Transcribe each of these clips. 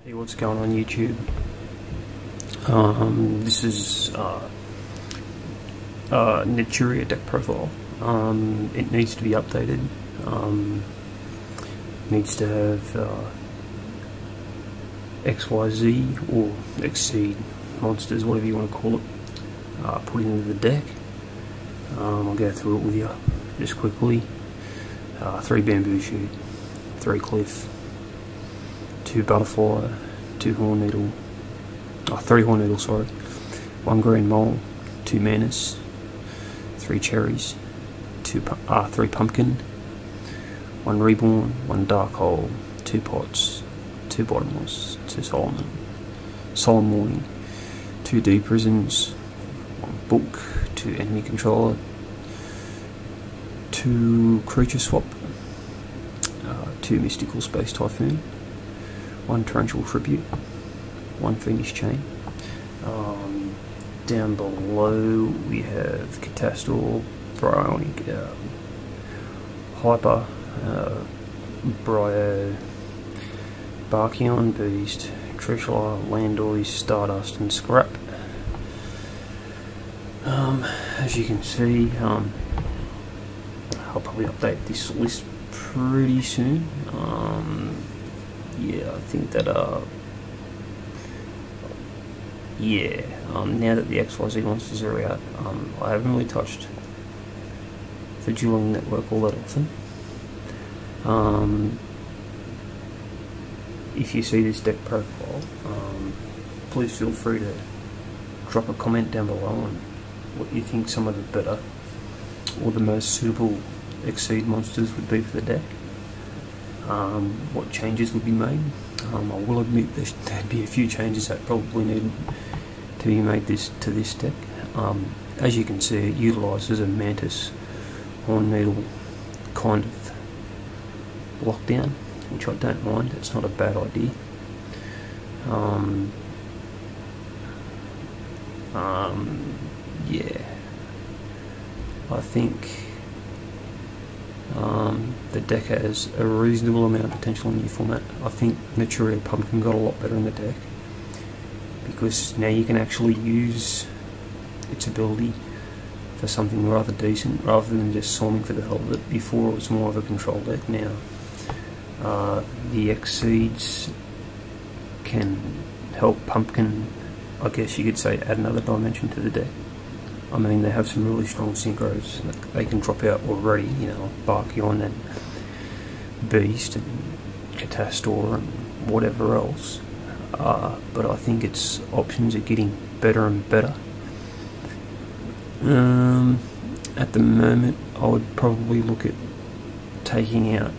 Hey, what's going on YouTube? This is Naturia deck profile. It needs to be updated. Needs to have XYZ or Exceed monsters, whatever you want to call it, put into the deck. I'll go through it with you just quickly. 3 bamboo shoot, 3 cliff, 2 butterfly, 2 horn needle, 3 horn needle, sorry, 1 green mole, 2 manus, 3 cherries, 3 pumpkin, 1 reborn, 1 dark hole, 2 pots, 2 bottomless, 2 solemn warning, 2 deep prisons, 1 book, 2 enemy controller, 2 creature swap, 2 mystical space typhoon, 1 torrential tribute, 1 fiendish chain. Down below we have Catastor, Bryonic, Hyper, Bryo, Barkion, Beast, Trishula, Landoys, Stardust and Scrap. As you can see, I'll probably update this list pretty soon. Yeah, I think that now that the XYZ monsters are out, I haven't really touched the dueling network all that often. If you see this deck profile, please feel free to drop a comment down below on what you think some of the better or the most suitable Exceed monsters would be for the deck. What changes would be made. I will admit there'd be a few changes that probably need to be made to this deck. As you can see, it utilises a mantis horn needle kind of lockdown, which I don't mind. It's not a bad idea. Yeah, I think the deck has a reasonable amount of potential in new format. I think Naturia Pumpkin got a lot better in the deck because now you can actually use its ability for something rather decent rather than just swarming for the hell of it. Before it was more of a control deck. Now the Exceeds can help Pumpkin, I guess you could say, add another dimension to the deck. I mean, they have some really strong synchros that they can drop out already, you know, Barkion and Beast and Catastor and whatever else. But I think its options are getting better and better. At the moment, I would probably look at taking out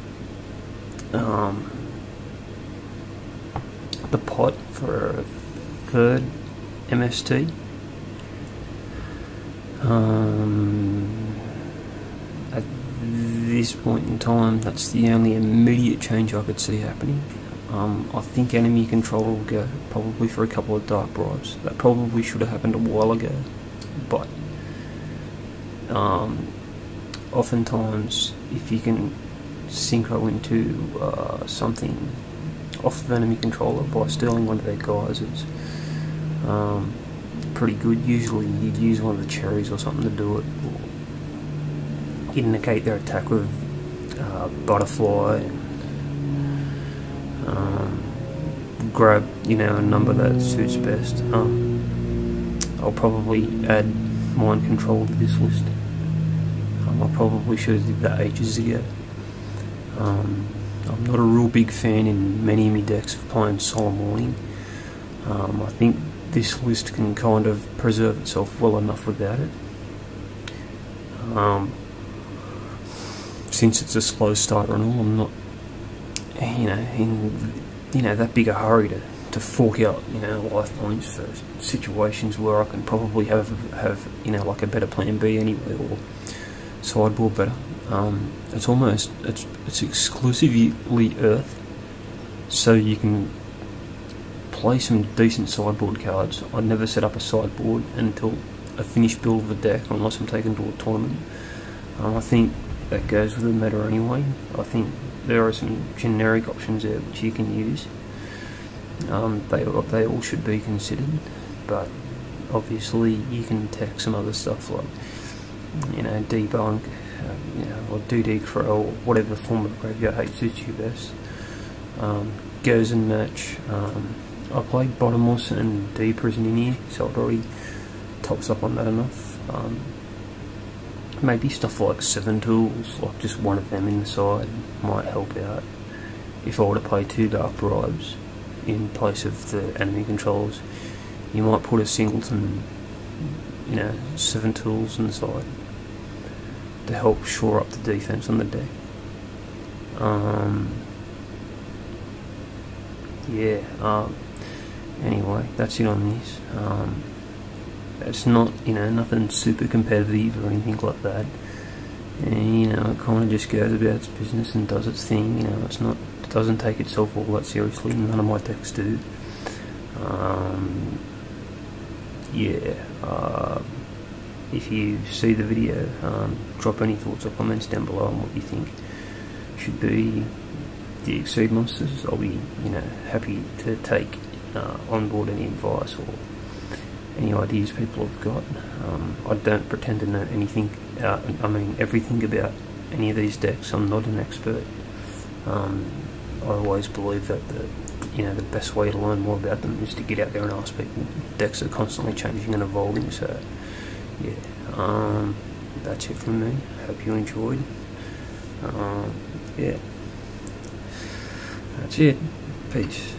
the pot for a 3rd MST. At this point in time, that's the only immediate change I could see happening. I think enemy control will go probably for a couple of dark bribes. That probably should have happened a while ago, but oftentimes if you can synchro into something off of enemy controller by stealing one of their geysers, pretty good. Usually you'd use one of the cherries or something to do it, or indicate their attack with butterfly and grab, you know, a number that suits best. I'll probably add mind control to this list. I probably should have did that ages ago. I'm not a real big fan in many of my decks of playing Solemn Warning. I think this list can kind of preserve itself well enough without it. Since it's a slow starter and all, I'm not, in that big a hurry to fork out, life points for situations where I can probably have like a better plan B anyway, or sideboard better. It's exclusively Earth, so you can play some decent sideboard cards. I'd never set up a sideboard until a finished build of the deck, unless I'm taken to a tournament. I think that goes with the meta anyway. I think there are some generic options there which you can use. They all should be considered, but obviously you can tack some other stuff like, debunk, or do decrow, or whatever form of graveyard hate suits you best. Goes and match. I played Bottomless and D-Prison in here, so it already tops up on that enough. Maybe stuff like 7 tools, like just one of them in the side, might help out. If I were to play 2 Dark Bribes in place of the enemy controls, you might put a singleton, 7 tools on the side to help shore up the defense on the deck. Anyway, that's it on this. It's not, nothing super competitive or anything like that. And, it kind of just goes about its business and does its thing. It doesn't take itself all that seriously. None of my decks do. If you see the video, drop any thoughts or comments down below on what you think should be the Exceed monsters. I'll be, happy to take on board any advice or any ideas people have got. I don't pretend to know anything, everything about any of these decks. I'm not an expert. I always believe that the best way to learn more about them is to get out there and ask people. Decks are constantly changing and evolving, so yeah. That's it from me. Hope you enjoyed. That's it. Peace.